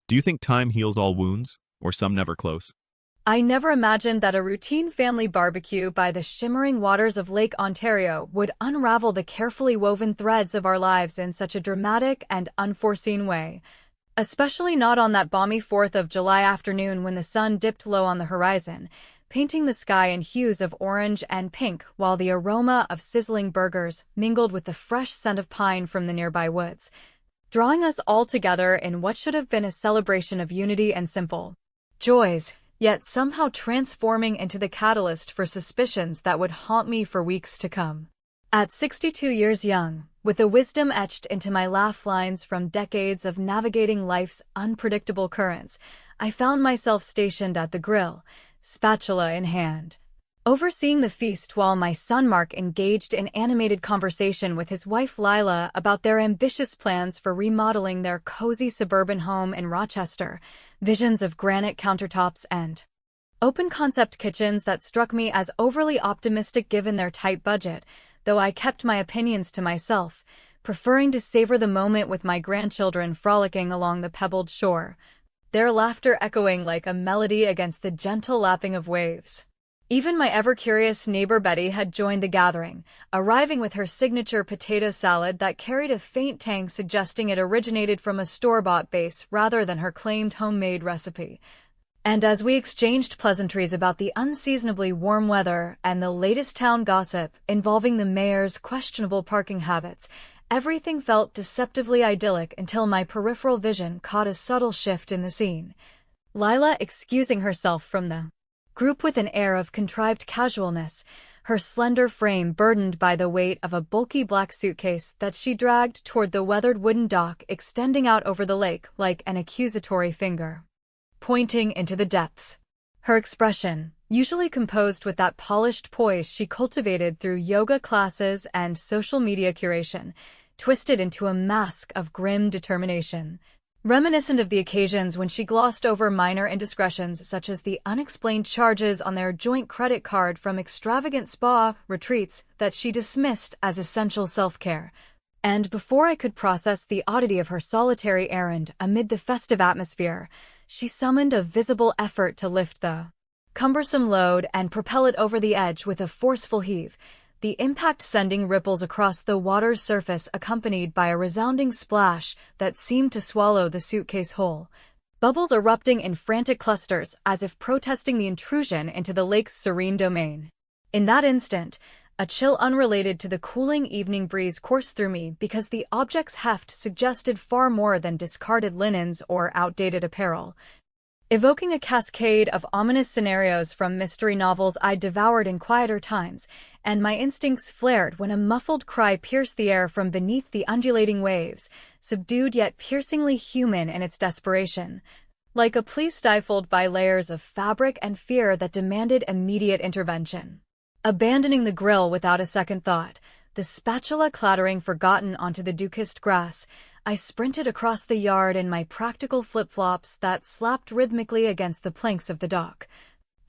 Do you think time heals all wounds, or some never close? I never imagined that a routine family barbecue by the shimmering waters of Lake Ontario would unravel the carefully woven threads of our lives in such a dramatic and unforeseen way. Especially not on that balmy 4th of July afternoon when the sun dipped low on the horizon, painting the sky in hues of orange and pink while the aroma of sizzling burgers mingled with the fresh scent of pine from the nearby woods, drawing us all together in what should have been a celebration of unity and simple joys, yet somehow transforming into the catalyst for suspicions that would haunt me for weeks to come. At 62 years young, with a wisdom etched into my laugh lines from decades of navigating life's unpredictable currents, I found myself stationed at the grill, spatula in hand, overseeing the feast while my son Mark engaged in animated conversation with his wife Lila about their ambitious plans for remodeling their cozy suburban home in Rochester, visions of granite countertops and open-concept kitchens that struck me as overly optimistic given their tight budget, though I kept my opinions to myself, preferring to savor the moment with my grandchildren frolicking along the pebbled shore, their laughter echoing like a melody against the gentle lapping of waves. Even my ever-curious neighbor Betty had joined the gathering, arriving with her signature potato salad that carried a faint tang suggesting it originated from a store-bought base rather than her claimed homemade recipe. And as we exchanged pleasantries about the unseasonably warm weather and the latest town gossip involving the mayor's questionable parking habits, everything felt deceptively idyllic until my peripheral vision caught a subtle shift in the scene. Lila excusing herself from the group with an air of contrived casualness, her slender frame burdened by the weight of a bulky black suitcase that she dragged toward the weathered wooden dock extending out over the lake like an accusatory finger pointing into the depths. Her expression, usually composed with that polished poise she cultivated through yoga classes and social media curation, twisted into a mask of grim determination, reminiscent of the occasions when she glossed over minor indiscretions such as the unexplained charges on their joint credit card from extravagant spa retreats that she dismissed as essential self-care. And before I could process the oddity of her solitary errand amid the festive atmosphere, she summoned a visible effort to lift the cumbersome load and propel it over the edge with a forceful heave, the impact sending ripples across the water's surface accompanied by a resounding splash that seemed to swallow the suitcase whole, bubbles erupting in frantic clusters as if protesting the intrusion into the lake's serene domain. In that instant, a chill unrelated to the cooling evening breeze coursed through me because the object's heft suggested far more than discarded linens or outdated apparel, evoking a cascade of ominous scenarios from mystery novels I'd devoured in quieter times, and my instincts flared when a muffled cry pierced the air from beneath the undulating waves, subdued yet piercingly human in its desperation, like a plea stifled by layers of fabric and fear that demanded immediate intervention. Abandoning the grill without a second thought, the spatula clattering forgotten onto the dew-kissed grass, I sprinted across the yard in my practical flip-flops that slapped rhythmically against the planks of the dock,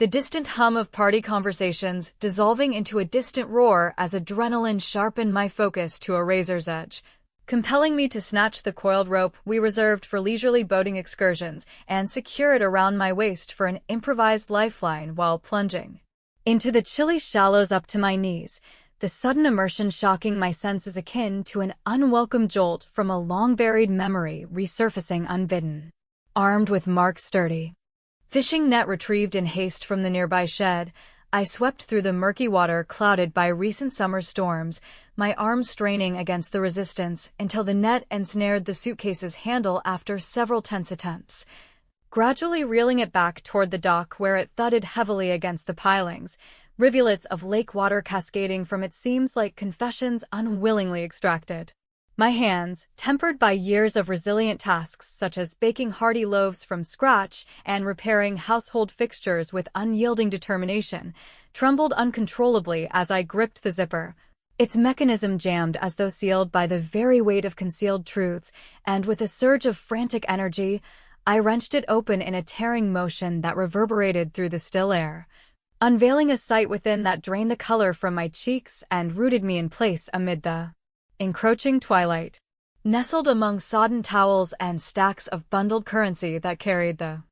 the distant hum of party conversations dissolving into a distant roar as adrenaline sharpened my focus to a razor's edge, compelling me to snatch the coiled rope we reserved for leisurely boating excursions and secure it around my waist for an improvised lifeline while plunging into the chilly shallows up to my knees, the sudden immersion shocking my senses akin to an unwelcome jolt from a long-buried memory resurfacing unbidden. Armed with Mark's sturdy fishing net retrieved in haste from the nearby shed, I swept through the murky water clouded by recent summer storms, my arms straining against the resistance until the net ensnared the suitcase's handle after several tense attempts, gradually reeling it back toward the dock where it thudded heavily against the pilings, rivulets of lake water cascading from it seems like confessions unwillingly extracted. My hands, tempered by years of resilient tasks such as baking hearty loaves from scratch and repairing household fixtures with unyielding determination, trembled uncontrollably as I gripped the zipper, its mechanism jammed as though sealed by the very weight of concealed truths, and with a surge of frantic energy, I wrenched it open in a tearing motion that reverberated through the still air, unveiling a sight within that drained the color from my cheeks and rooted me in place amid the encroaching twilight. nestled among sodden towels and stacks of bundled currency that carried the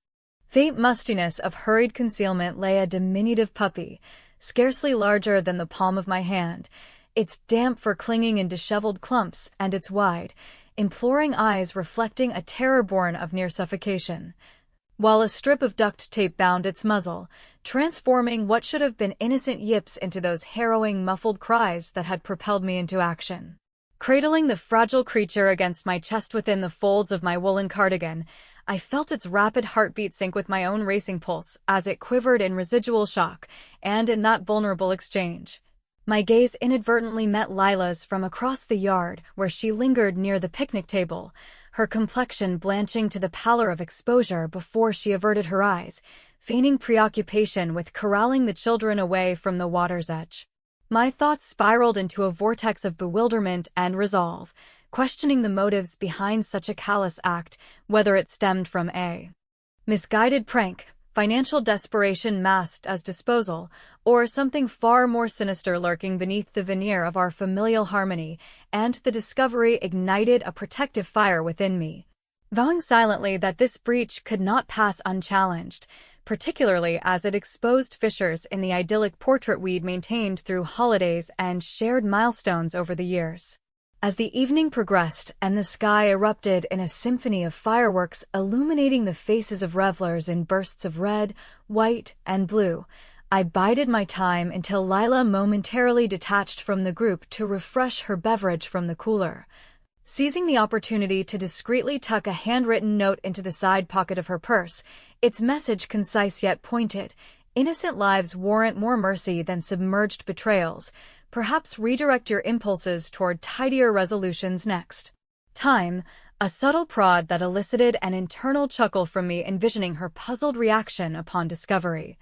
faint mustiness of hurried concealment, lay a diminutive puppy, scarcely larger than the palm of my hand, its damp fur clinging in disheveled clumps and its wide, imploring eyes reflecting a terror born of near suffocation, while a strip of duct tape bound its muzzle, transforming what should have been innocent yips into those harrowing, muffled cries that had propelled me into action. Cradling the fragile creature against my chest within the folds of my woolen cardigan, I felt its rapid heartbeat sync with my own racing pulse as it quivered in residual shock, and in that vulnerable exchange, my gaze inadvertently met Lila's from across the yard, where she lingered near the picnic table, her complexion blanching to the pallor of exposure before she averted her eyes, feigning preoccupation with corralling the children away from the water's edge. My thoughts spiraled into a vortex of bewilderment and resolve, questioning the motives behind such a callous act, whether it stemmed from a misguided prank, financial desperation masked as disposal, or something far more sinister lurking beneath the veneer of our familial harmony, and the discovery ignited a protective fire within me, vowing silently that this breach could not pass unchallenged, particularly as it exposed fissures in the idyllic portrait we'd maintained through holidays and shared milestones over the years. As the evening progressed and the sky erupted in a symphony of fireworks illuminating the faces of revelers in bursts of red, white, and blue, I bided my time until Lila momentarily detached from the group to refresh her beverage from the cooler. Seizing the opportunity to discreetly tuck a handwritten note into the side pocket of her purse, its message concise yet pointed: "Innocent lives warrant more mercy than submerged betrayals. Perhaps redirect your impulses toward tidier resolutions next time." A subtle prod that elicited an internal chuckle from me, envisioning her puzzled reaction upon discovery,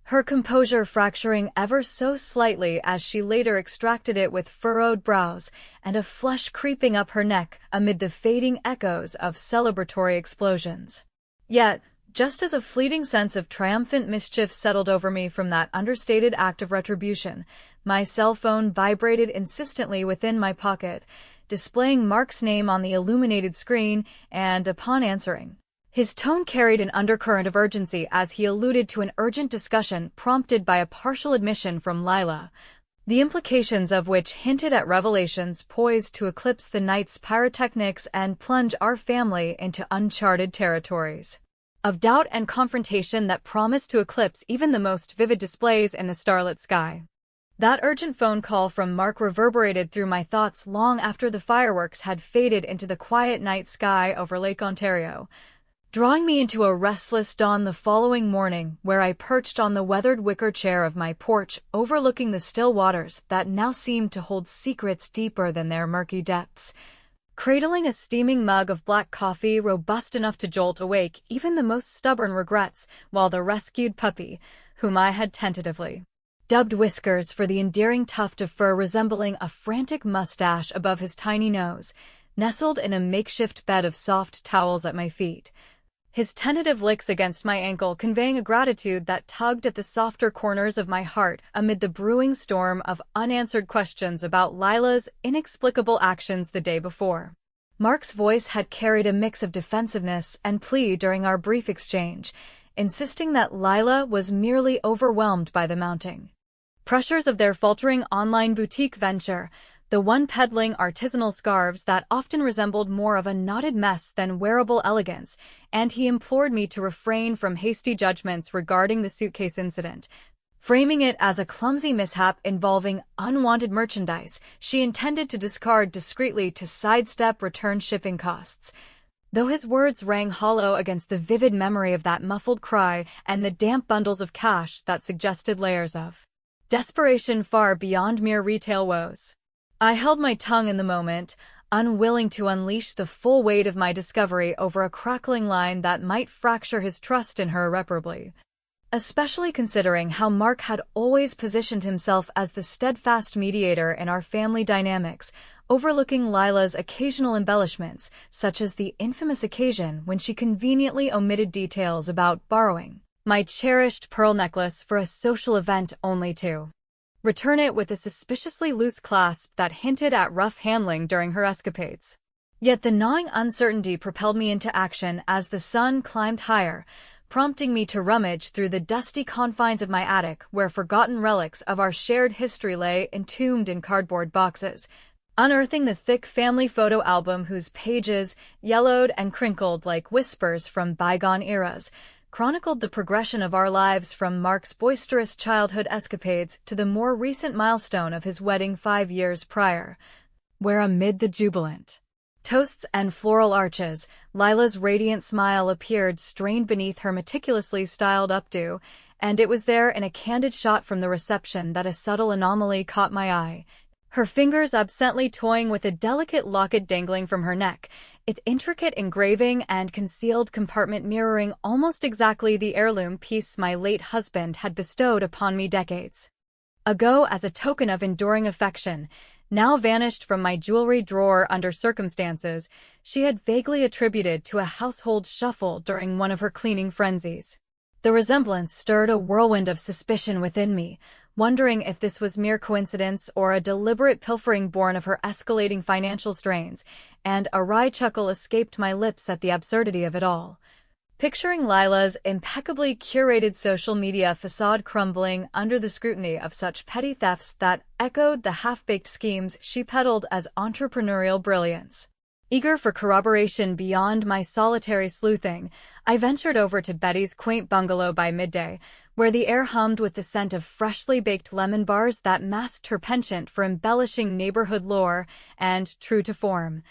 her composure fracturing ever so slightly as she later extracted it with furrowed brows and a flush creeping up her neck amid the fading echoes of celebratory explosions. Yet, just as a fleeting sense of triumphant mischief settled over me from that understated act of retribution, my cell phone vibrated insistently within my pocket, displaying Mark's name on the illuminated screen, and upon answering, his tone carried an undercurrent of urgency as he alluded to an urgent discussion prompted by a partial admission from Lila, the implications of which hinted at revelations poised to eclipse the night's pyrotechnics and plunge our family into uncharted territories of doubt and confrontation that promised to eclipse even the most vivid displays in the starlit sky. That urgent phone call from Mark reverberated through my thoughts long after the fireworks had faded into the quiet night sky over Lake Ontario, drawing me into a restless dawn the following morning, where I perched on the weathered wicker chair of my porch, overlooking the still waters that now seemed to hold secrets deeper than their murky depths, cradling a steaming mug of black coffee robust enough to jolt awake even the most stubborn regrets, while the rescued puppy, whom I had tentatively dubbed Whiskers for the endearing tuft of fur resembling a frantic mustache above his tiny nose, nestled in a makeshift bed of soft towels at my feet, his tentative licks against my ankle conveying a gratitude that tugged at the softer corners of my heart amid the brewing storm of unanswered questions about Lila's inexplicable actions the day before. Mark's voice had carried a mix of defensiveness and plea during our brief exchange, insisting that Lila was merely overwhelmed by the mounting pressures of their faltering online boutique venture, the one peddling artisanal scarves that often resembled more of a knotted mess than wearable elegance, and he implored me to refrain from hasty judgments regarding the suitcase incident, framing it as a clumsy mishap involving unwanted merchandise she intended to discard discreetly to sidestep return shipping costs. Though his words rang hollow against the vivid memory of that muffled cry and the damp bundles of cash that suggested layers of desperation far beyond mere retail woes, I held my tongue in the moment, unwilling to unleash the full weight of my discovery over a crackling line that might fracture his trust in her irreparably, especially considering how Mark had always positioned himself as the steadfast mediator in our family dynamics, overlooking Lila's occasional embellishments, such as the infamous occasion when she conveniently omitted details about borrowing my cherished pearl necklace for a social event only to return it with a suspiciously loose clasp that hinted at rough handling during her escapades. Yet the gnawing uncertainty propelled me into action as the sun climbed higher, prompting me to rummage through the dusty confines of my attic where forgotten relics of our shared history lay entombed in cardboard boxes. Unearthing the thick family photo album whose pages, yellowed and crinkled like whispers from bygone eras, chronicled the progression of our lives from Mark's boisterous childhood escapades to the more recent milestone of his wedding 5 years prior, where amid the jubilant toasts and floral arches, Lila's radiant smile appeared strained beneath her meticulously styled updo, and it was there in a candid shot from the reception that a subtle anomaly caught my eye. Her fingers absently toying with a delicate locket dangling from her neck, its intricate engraving and concealed compartment mirroring almost exactly the heirloom piece my late husband had bestowed upon me decades ago as a token of enduring affection. Now vanished from my jewelry drawer under circumstances she had vaguely attributed to a household shuffle during one of her cleaning frenzies. The resemblance stirred a whirlwind of suspicion within me, wondering if this was mere coincidence or a deliberate pilfering born of her escalating financial strains, and a wry chuckle escaped my lips at the absurdity of it all. Picturing Lila's impeccably curated social media facade crumbling under the scrutiny of such petty thefts that echoed the half-baked schemes she peddled as entrepreneurial brilliance. Eager for corroboration beyond my solitary sleuthing, I ventured over to Betty's quaint bungalow by midday, where the air hummed with the scent of freshly baked lemon bars that masked her penchant for embellishing neighborhood lore, and, true to form,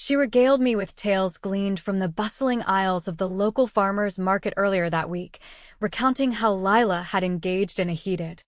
she regaled me with tales gleaned from the bustling aisles of the local farmers' market earlier that week, recounting how Lila had engaged in a heated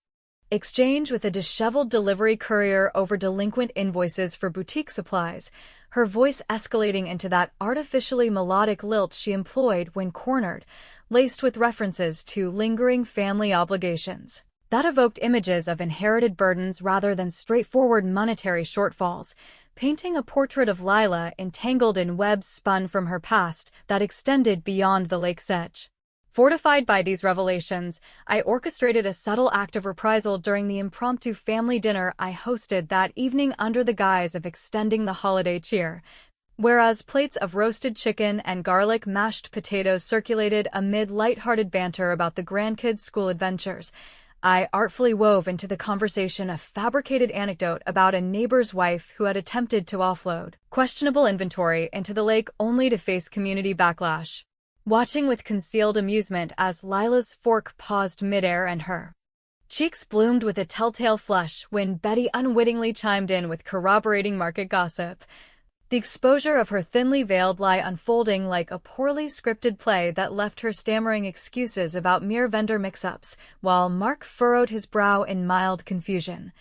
exchange with a disheveled delivery courier over delinquent invoices for boutique supplies, her voice escalating into that artificially melodic lilt she employed when cornered, laced with references to lingering family obligations that evoked images of inherited burdens rather than straightforward monetary shortfalls, painting a portrait of Lila entangled in webs spun from her past that extended beyond the lake's edge. Fortified by these revelations, I orchestrated a subtle act of reprisal during the impromptu family dinner I hosted that evening under the guise of extending the holiday cheer. Whereas plates of roasted chicken and garlic mashed potatoes circulated amid light-hearted banter about the grandkids' school adventures, I artfully wove into the conversation a fabricated anecdote about a neighbor's wife who had attempted to offload questionable inventory into the lake only to face community backlash. Watching with concealed amusement as Lila's fork paused midair and her cheeks bloomed with a telltale flush when Betty unwittingly chimed in with corroborating market gossip. The exposure of her thinly veiled lie unfolding like a poorly scripted play that left her stammering excuses about mere vendor mix-ups, while Mark furrowed his brow in mild confusion.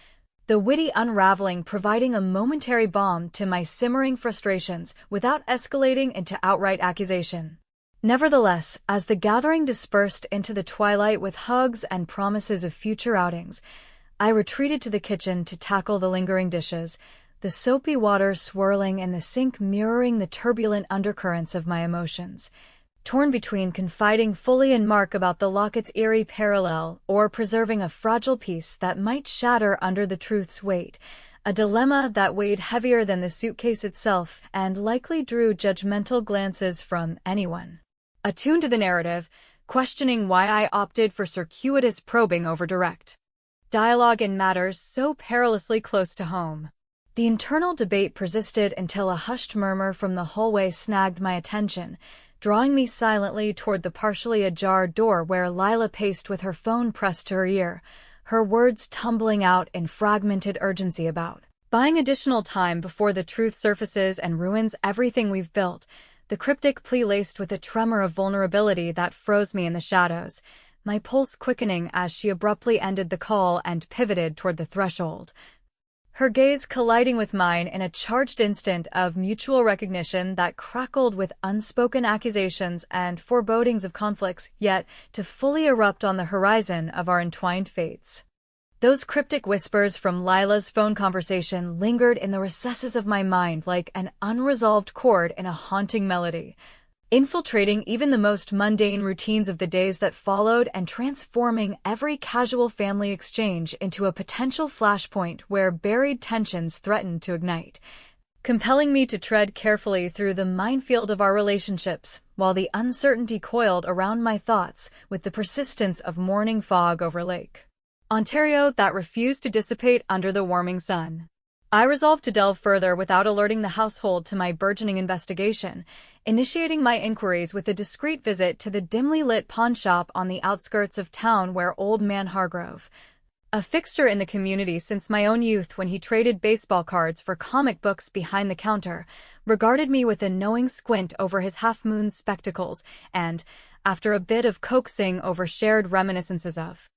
The witty unraveling providing a momentary balm to my simmering frustrations without escalating into outright accusation. Nevertheless, as the gathering dispersed into the twilight with hugs and promises of future outings, I retreated to the kitchen to tackle the lingering dishes, the soapy water swirling in the sink mirroring the turbulent undercurrents of my emotions. Torn between confiding fully in Mark about the locket's eerie parallel or preserving a fragile piece that might shatter under the truth's weight, a dilemma that weighed heavier than the suitcase itself and likely drew judgmental glances from anyone attuned to the narrative, questioning why I opted for circuitous probing over direct dialogue in matters so perilously close to home. The internal debate persisted until a hushed murmur from the hallway snagged my attention, drawing me silently toward the partially ajar door where Lila paced with her phone pressed to her ear, her words tumbling out in fragmented urgency about buying additional time before the truth surfaces and ruins everything we've built, the cryptic plea laced with a tremor of vulnerability that froze me in the shadows, my pulse quickening as she abruptly ended the call and pivoted toward the threshold. Her gaze colliding with mine in a charged instant of mutual recognition that crackled with unspoken accusations and forebodings of conflicts yet to fully erupt on the horizon of our entwined fates. Those cryptic whispers from Lila's phone conversation lingered in the recesses of my mind like an unresolved chord in a haunting melody, infiltrating even the most mundane routines of the days that followed and transforming every casual family exchange into a potential flashpoint where buried tensions threatened to ignite. compelling me to tread carefully through the minefield of our relationships, while the uncertainty coiled around my thoughts with the persistence of morning fog over Lake Ontario that refused to dissipate under the warming sun. I resolved to delve further without alerting the household to my burgeoning investigation, initiating my inquiries with a discreet visit to the dimly lit pawn shop on the outskirts of town where Old Man Hargrove, a fixture in the community since my own youth when he traded baseball cards for comic books behind the counter, regarded me with a knowing squint over his half-moon spectacles and, after a bit of coaxing over shared reminiscences of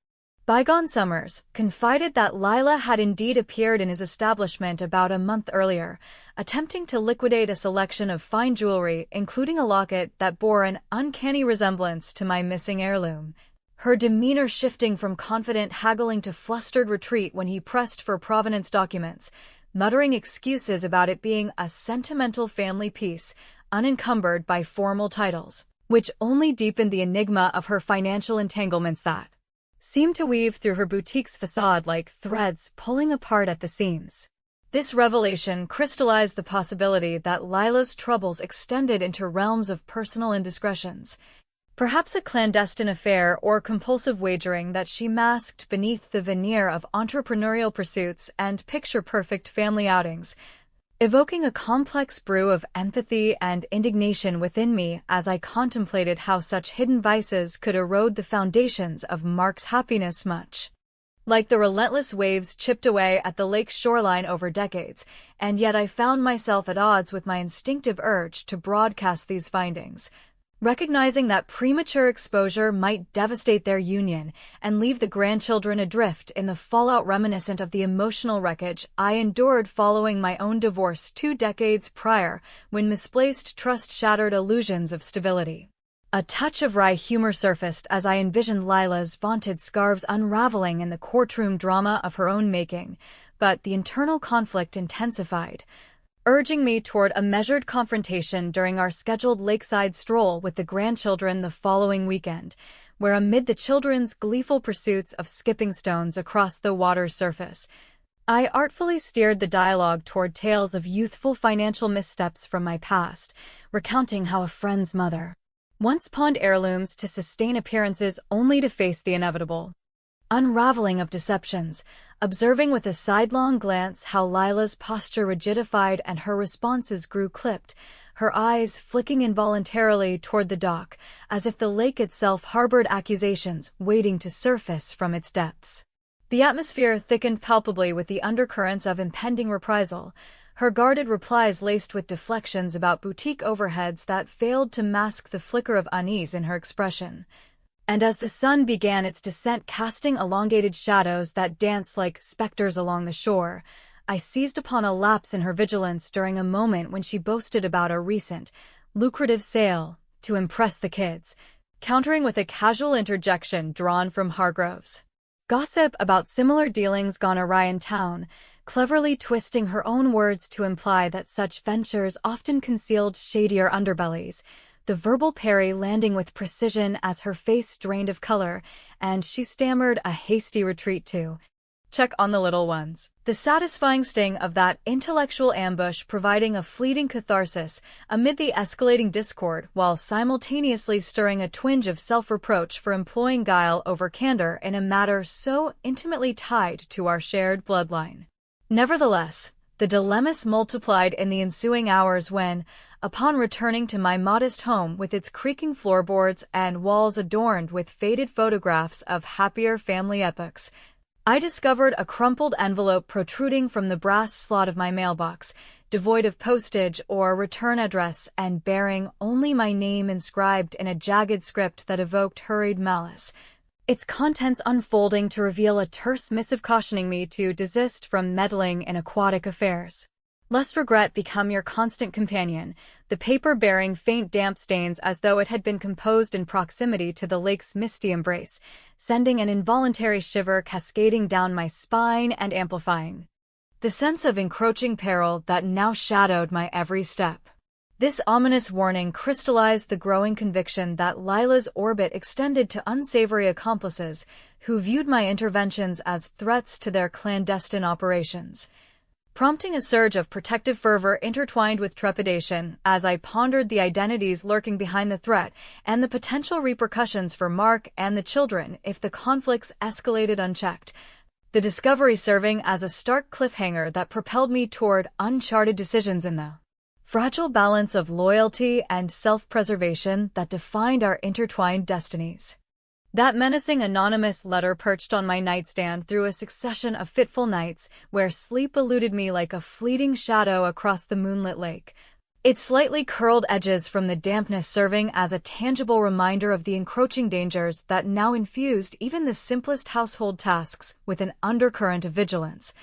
bygone summers, confided that Lila had indeed appeared in his establishment about a month earlier, attempting to liquidate a selection of fine jewelry, including a locket that bore an uncanny resemblance to my missing heirloom. Her demeanor shifting from confident haggling to flustered retreat when he pressed for provenance documents, muttering excuses about it being a sentimental family piece, unencumbered by formal titles, which only deepened the enigma of her financial entanglements that seemed to weave through her boutique's facade like threads pulling apart at the seams. This revelation crystallized the possibility that Lila's troubles extended into realms of personal indiscretions, perhaps a clandestine affair or compulsive wagering that she masked beneath the veneer of entrepreneurial pursuits and picture-perfect family outings, evoking a complex brew of empathy and indignation within me as I contemplated how such hidden vices could erode the foundations of Mark's happiness much like the relentless waves chipped away at the lake's shoreline over decades, and yet I found myself at odds with my instinctive urge to broadcast these findings, recognizing that premature exposure might devastate their union and leave the grandchildren adrift in the fallout reminiscent of the emotional wreckage I endured following my own divorce 2 decades prior, when misplaced trust shattered illusions of stability. A touch of wry humor surfaced as I envisioned Lila's vaunted scarves unraveling in the courtroom drama of her own making, but the internal conflict intensified, urging me toward a measured confrontation during our scheduled lakeside stroll with the grandchildren the following weekend, where amid the children's gleeful pursuits of skipping stones across the water's surface, I artfully steered the dialogue toward tales of youthful financial missteps from my past, recounting how a friend's mother once pawned heirlooms to sustain appearances only to face the inevitable unraveling of deceptions, observing with a sidelong glance how Lila's posture rigidified and her responses grew clipped, her eyes flicking involuntarily toward the dock, as if the lake itself harbored accusations waiting to surface from its depths. The atmosphere thickened palpably with the undercurrents of impending reprisal, her guarded replies laced with deflections about boutique overheads that failed to mask the flicker of unease in her expression. And as the sun began its descent casting elongated shadows that danced like specters along the shore, I seized upon a lapse in her vigilance during a moment when she boasted about a recent, lucrative sale to impress the kids, countering with a casual interjection drawn from Hargrove's gossip about similar dealings gone awry in town, cleverly twisting her own words to imply that such ventures often concealed shadier underbellies, the verbal parry landing with precision as her face drained of color, and she stammered a hasty retreat to check on the little ones. The satisfying sting of that intellectual ambush providing a fleeting catharsis amid the escalating discord while simultaneously stirring a twinge of self-reproach for employing guile over candor in a matter so intimately tied to our shared bloodline. Nevertheless, the dilemmas multiplied in the ensuing hours when, upon returning to my modest home with its creaking floorboards and walls adorned with faded photographs of happier family epochs, I discovered a crumpled envelope protruding from the brass slot of my mailbox, devoid of postage or return address and bearing only my name inscribed in a jagged script that evoked hurried malice, its contents unfolding to reveal a terse missive cautioning me to desist from meddling in aquatic affairs. Lest regret become your constant companion, the paper bearing faint damp stains as though it had been composed in proximity to the lake's misty embrace, sending an involuntary shiver cascading down my spine and amplifying the sense of encroaching peril that now shadowed my every step. This ominous warning crystallized the growing conviction that Lila's orbit extended to unsavory accomplices who viewed my interventions as threats to their clandestine operations. prompting a surge of protective fervor intertwined with trepidation as I pondered the identities lurking behind the threat and the potential repercussions for Mark and the children if the conflicts escalated unchecked. The discovery serving as a stark cliffhanger that propelled me toward uncharted decisions in the fragile balance of loyalty and self-preservation that defined our intertwined destinies. That menacing anonymous letter perched on my nightstand through a succession of fitful nights where sleep eluded me like a fleeting shadow across the moonlit lake. Its slightly curled edges from the dampness serving as a tangible reminder of the encroaching dangers that now infused even the simplest household tasks with an undercurrent of vigilance,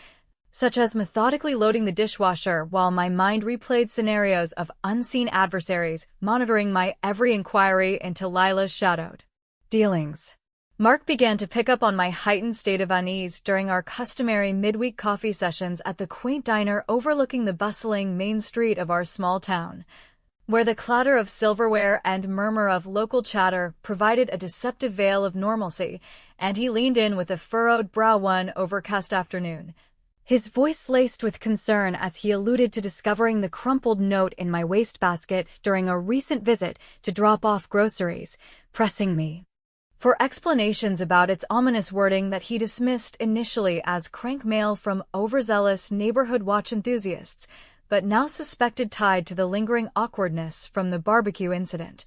such as methodically loading the dishwasher while my mind replayed scenarios of unseen adversaries monitoring my every inquiry into Lila's shadowed dealings. Mark began to pick up on my heightened state of unease during our customary midweek coffee sessions at the quaint diner overlooking the bustling main street of our small town, where the clatter of silverware and murmur of local chatter provided a deceptive veil of normalcy, and he leaned in with a furrowed brow one overcast afternoon, his voice laced with concern as he alluded to discovering the crumpled note in my wastebasket during a recent visit to drop off groceries, pressing me for explanations about its ominous wording that he dismissed initially as crank mail from overzealous neighborhood watch enthusiasts, but now suspected tied to the lingering awkwardness from the barbecue incident,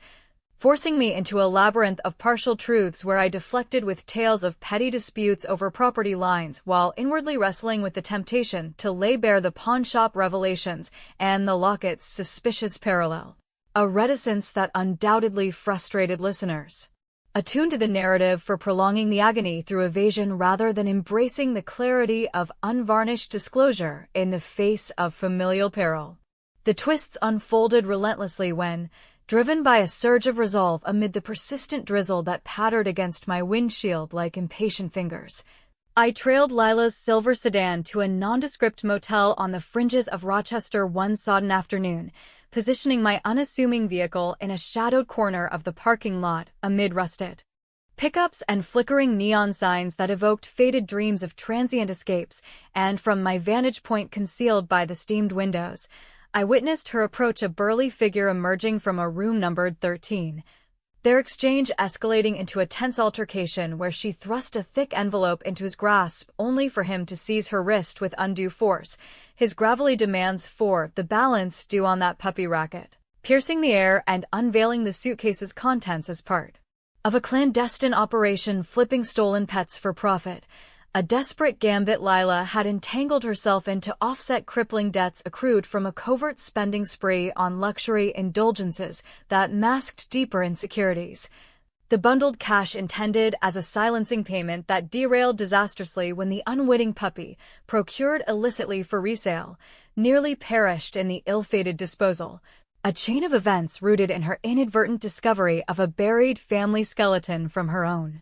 forcing me into a labyrinth of partial truths where I deflected with tales of petty disputes over property lines while inwardly wrestling with the temptation to lay bare the pawn shop revelations and the locket's suspicious parallel, a reticence that undoubtedly frustrated listeners attuned to the narrative for prolonging the agony through evasion rather than embracing the clarity of unvarnished disclosure in the face of familial peril. The twists unfolded relentlessly when, driven by a surge of resolve amid the persistent drizzle that pattered against my windshield like impatient fingers, I trailed Lila's silver sedan to a nondescript motel on the fringes of Rochester one sodden afternoon, positioning my unassuming vehicle in a shadowed corner of the parking lot amid rusted pickups and flickering neon signs that evoked faded dreams of transient escapes, and from my vantage point concealed by the steamed windows, I witnessed her approach a burly figure emerging from a room numbered 13. Their exchange escalating into a tense altercation where she thrust a thick envelope into his grasp only for him to seize her wrist with undue force, his gravelly demands for the balance due on that puppy racket, piercing the air and unveiling the suitcase's contents as part of a clandestine operation flipping stolen pets for profit. A desperate gambit Lila had entangled herself in to offset crippling debts accrued from a covert spending spree on luxury indulgences that masked deeper insecurities. The bundled cash intended as a silencing payment that derailed disastrously when the unwitting puppy, procured illicitly for resale, nearly perished in the ill-fated disposal. A chain of events rooted in her inadvertent discovery of a buried family skeleton from her own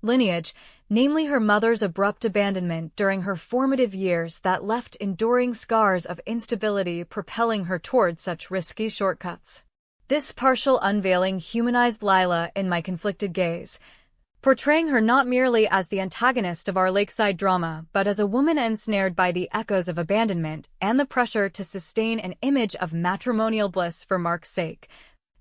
lineage, namely her mother's abrupt abandonment during her formative years that left enduring scars of instability propelling her toward such risky shortcuts. This partial unveiling humanized Lila in my conflicted gaze, portraying her not merely as the antagonist of our lakeside drama, but as a woman ensnared by the echoes of abandonment and the pressure to sustain an image of matrimonial bliss for Mark's sake.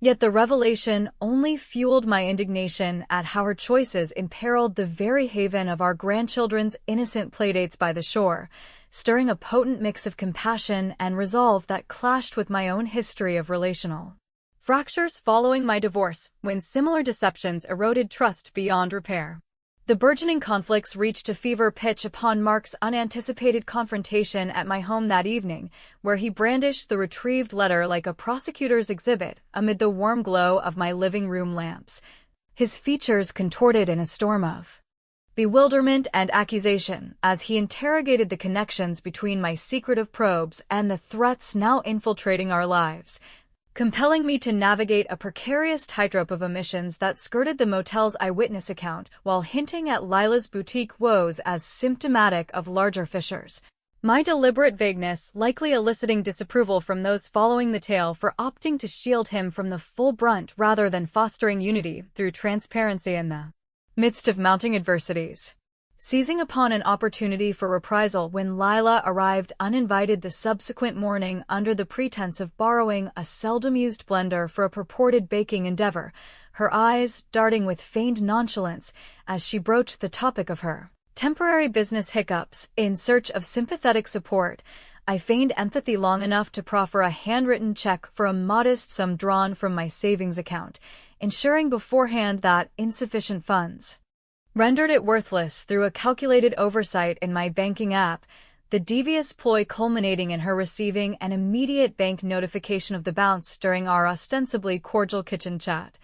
Yet the revelation only fueled my indignation at how her choices imperiled the very haven of our grandchildren's innocent playdates by the shore, stirring a potent mix of compassion and resolve that clashed with my own history of relational fractures following my divorce, when similar deceptions eroded trust beyond repair. The burgeoning conflicts reached a fever pitch upon Mark's unanticipated confrontation at my home that evening, where he brandished the retrieved letter like a prosecutor's exhibit amid the warm glow of my living room lamps, his features contorted in a storm of bewilderment and accusation as he interrogated the connections between my secretive probes and the threats now infiltrating our lives, compelling me to navigate a precarious tightrope of omissions that skirted the motel's eyewitness account while hinting at Lila's boutique woes as symptomatic of larger fissures. My deliberate vagueness likely eliciting disapproval from those following the tale for opting to shield him from the full brunt rather than fostering unity through transparency in the midst of mounting adversities. seizing upon an opportunity for reprisal when Lila arrived uninvited the subsequent morning under the pretense of borrowing a seldom-used blender for a purported baking endeavor, her eyes darting with feigned nonchalance as she broached the topic of her temporary business hiccups. In search of sympathetic support, I feigned empathy long enough to proffer a handwritten check for a modest sum drawn from my savings account, ensuring beforehand that insufficient funds rendered it worthless through a calculated oversight in my banking app, the devious ploy culminating in her receiving an immediate bank notification of the bounce during our ostensibly cordial kitchen chat.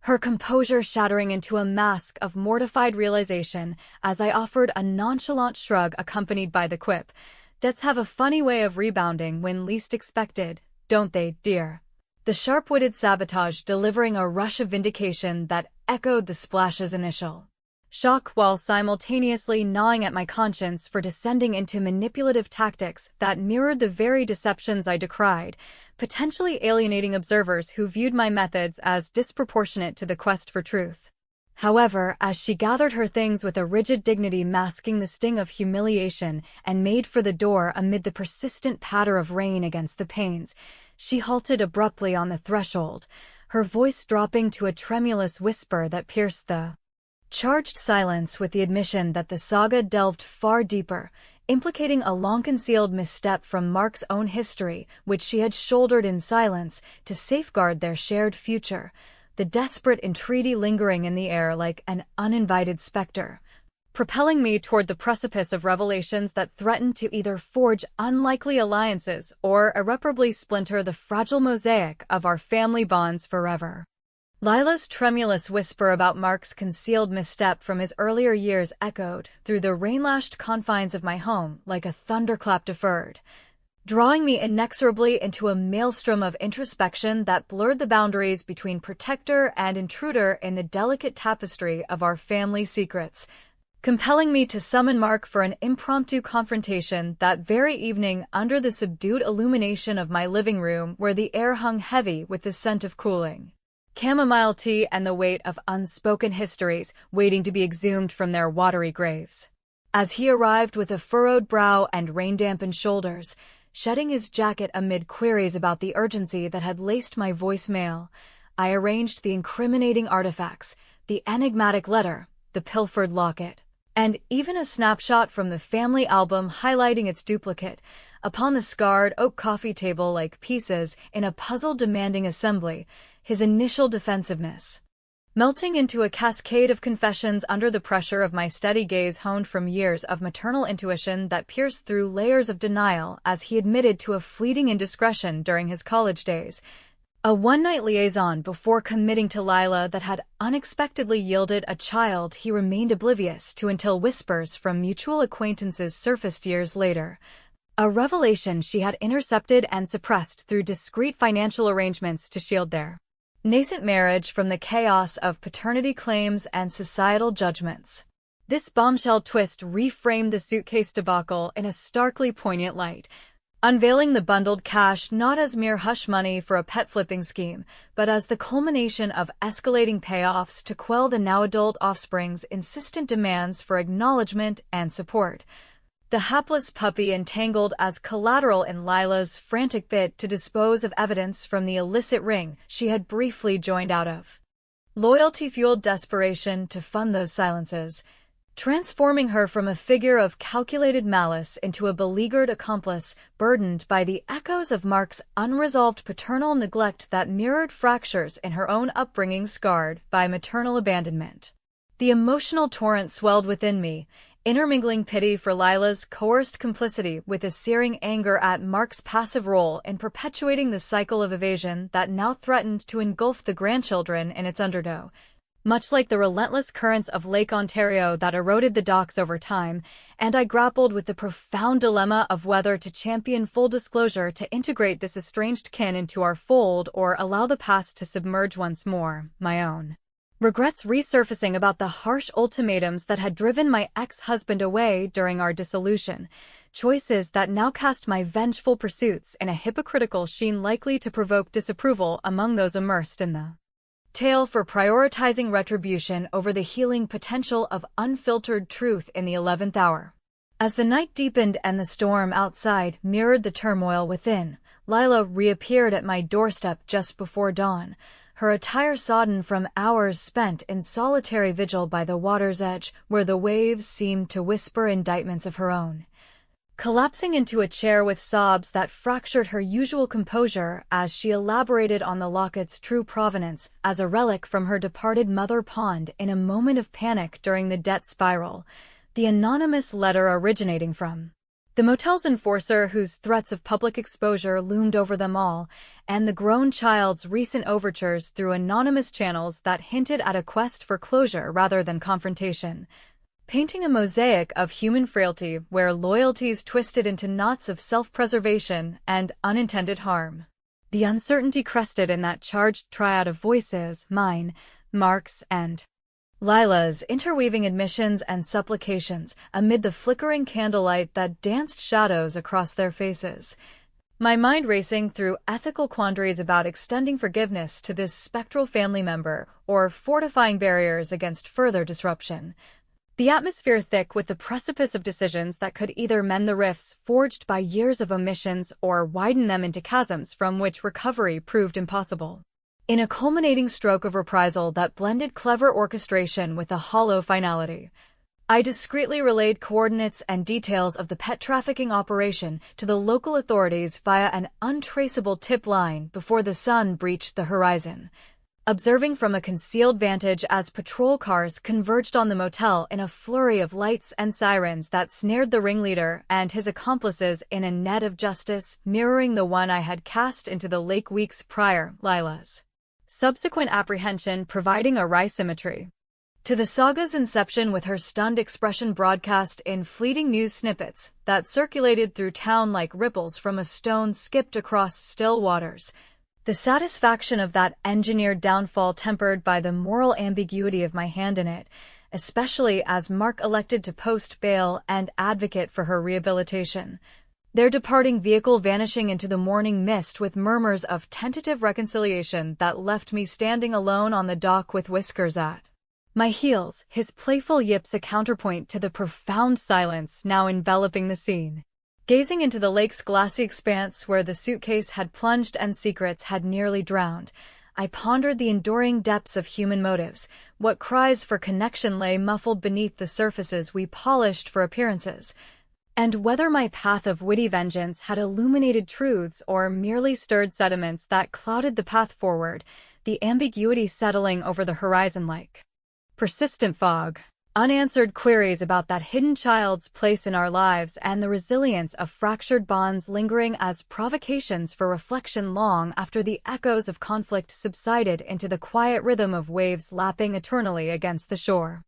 Her composure shattering into a mask of mortified realization as I offered a nonchalant shrug accompanied by the quip, "Debts have a funny way of rebounding when least expected, don't they, dear?" The sharp-witted sabotage delivering a rush of vindication that echoed the splash's initial shock while simultaneously gnawing at my conscience for descending into manipulative tactics that mirrored the very deceptions I decried, potentially alienating observers who viewed my methods as disproportionate to the quest for truth. However, as she gathered her things with a rigid dignity masking the sting of humiliation and made for the door amid the persistent patter of rain against the panes, she halted abruptly on the threshold, her voice dropping to a tremulous whisper that pierced the charged silence with the admission that the saga delved far deeper, implicating a long-concealed misstep from Mark's own history, which she had shouldered in silence to safeguard their shared future, the desperate entreaty lingering in the air like an uninvited specter, propelling me toward the precipice of revelations that threatened to either forge unlikely alliances or irreparably splinter the fragile mosaic of our family bonds forever. Lila's tremulous whisper about Mark's concealed misstep from his earlier years echoed through the rain-lashed confines of my home like a thunderclap deferred, drawing me inexorably into a maelstrom of introspection that blurred the boundaries between protector and intruder in the delicate tapestry of our family secrets, compelling me to summon Mark for an impromptu confrontation that very evening under the subdued illumination of my living room where the air hung heavy with the scent of cooling chamomile tea and the weight of unspoken histories waiting to be exhumed from their watery graves. As he arrived with a furrowed brow and rain-dampened shoulders, shedding his jacket amid queries about the urgency that had laced my voicemail, I arranged the incriminating artifacts, the enigmatic letter, the pilfered locket, and even a snapshot from the family album highlighting its duplicate, upon the scarred oak coffee table like pieces in a puzzle-demanding assembly, his initial defensiveness melting into a cascade of confessions under the pressure of my steady gaze honed from years of maternal intuition that pierced through layers of denial as he admitted to a fleeting indiscretion during his college days, a one-night liaison before committing to Lila that had unexpectedly yielded a child he remained oblivious to until whispers from mutual acquaintances surfaced years later, a revelation she had intercepted and suppressed through discreet financial arrangements to shield their nascent marriage from the chaos of paternity claims and societal judgments. This bombshell twist reframed the Suitcase debacle in a starkly poignant light, unveiling the bundled cash not as mere hush money for a pet-flipping scheme, but as the culmination of escalating payoffs to quell the now-adult offspring's insistent demands for acknowledgement and support. The hapless puppy entangled as collateral in Lila's frantic bid to dispose of evidence from the illicit ring she had briefly joined out of loyalty-fueled desperation to fund those silences, transforming her from a figure of calculated malice into a beleaguered accomplice burdened by the echoes of Mark's unresolved paternal neglect that mirrored fractures in her own upbringing scarred by maternal abandonment. The emotional torrent swelled within me, intermingling pity for Lila's coerced complicity with a searing anger at Mark's passive role in perpetuating the cycle of evasion that now threatened to engulf the grandchildren in its undertow. Much like the relentless currents of Lake Ontario that eroded the docks over time, and I grappled with the profound dilemma of whether to champion full disclosure to integrate this estranged kin into our fold or allow the past to submerge once more, my own regrets resurfacing about the harsh ultimatums that had driven my ex-husband away during our dissolution, choices that now cast my vengeful pursuits in a hypocritical sheen likely to provoke disapproval among those immersed in the tale for prioritizing retribution over the healing potential of unfiltered truth in the 11th hour. As the night deepened and the storm outside mirrored the turmoil within, Lila reappeared at my doorstep just before dawn, her attire sodden from hours spent in solitary vigil by the water's edge, where the waves seemed to whisper indictments of her own. Collapsing into a chair with sobs that fractured her usual composure as she elaborated on the locket's true provenance as a relic from her departed mother pawned in a moment of panic during the debt spiral, the anonymous letter originating from the motel's enforcer whose threats of public exposure loomed over them all, and the grown child's recent overtures through anonymous channels that hinted at a quest for closure rather than confrontation, painting a mosaic of human frailty where loyalties twisted into knots of self-preservation and unintended harm. The uncertainty crested in that charged triad of voices, mine, Mark's, and Lila's, interweaving admissions and supplications amid the flickering candlelight that danced shadows across their faces. My mind racing through ethical quandaries about extending forgiveness to this spectral family member or fortifying barriers against further disruption. The atmosphere thick with the precipice of decisions that could either mend the rifts forged by years of omissions or widen them into chasms from which recovery proved impossible. In a culminating stroke of reprisal that blended clever orchestration with a hollow finality, I discreetly relayed coordinates and details of the pet trafficking operation to the local authorities via an untraceable tip line before the sun breached the horizon, observing from a concealed vantage as patrol cars converged on the motel in a flurry of lights and sirens that snared the ringleader and his accomplices in a net of justice mirroring the one I had cast into the lake weeks prior, Lila's subsequent apprehension providing a wry symmetry to the saga's inception with her stunned expression broadcast in fleeting news snippets that circulated through town like ripples from a stone skipped across still waters. The satisfaction of that engineered downfall tempered by the moral ambiguity of my hand in it, especially as Mark elected to post bail and advocate for her rehabilitation, their departing vehicle vanishing into the morning mist with murmurs of tentative reconciliation that left me standing alone on the dock with Whiskers at my heels, his playful yips a counterpoint to the profound silence now enveloping the scene. Gazing into the lake's glassy expanse where the suitcase had plunged and secrets had nearly drowned, I pondered the enduring depths of human motives, what cries for connection lay muffled beneath the surfaces we polished for appearances, and whether my path of witty vengeance had illuminated truths or merely stirred sediments that clouded the path forward, the ambiguity settling over the horizon like persistent fog. Unanswered queries about that hidden child's place in our lives and the resilience of fractured bonds lingering as provocations for reflection long after the echoes of conflict subsided into the quiet rhythm of waves lapping eternally against the shore.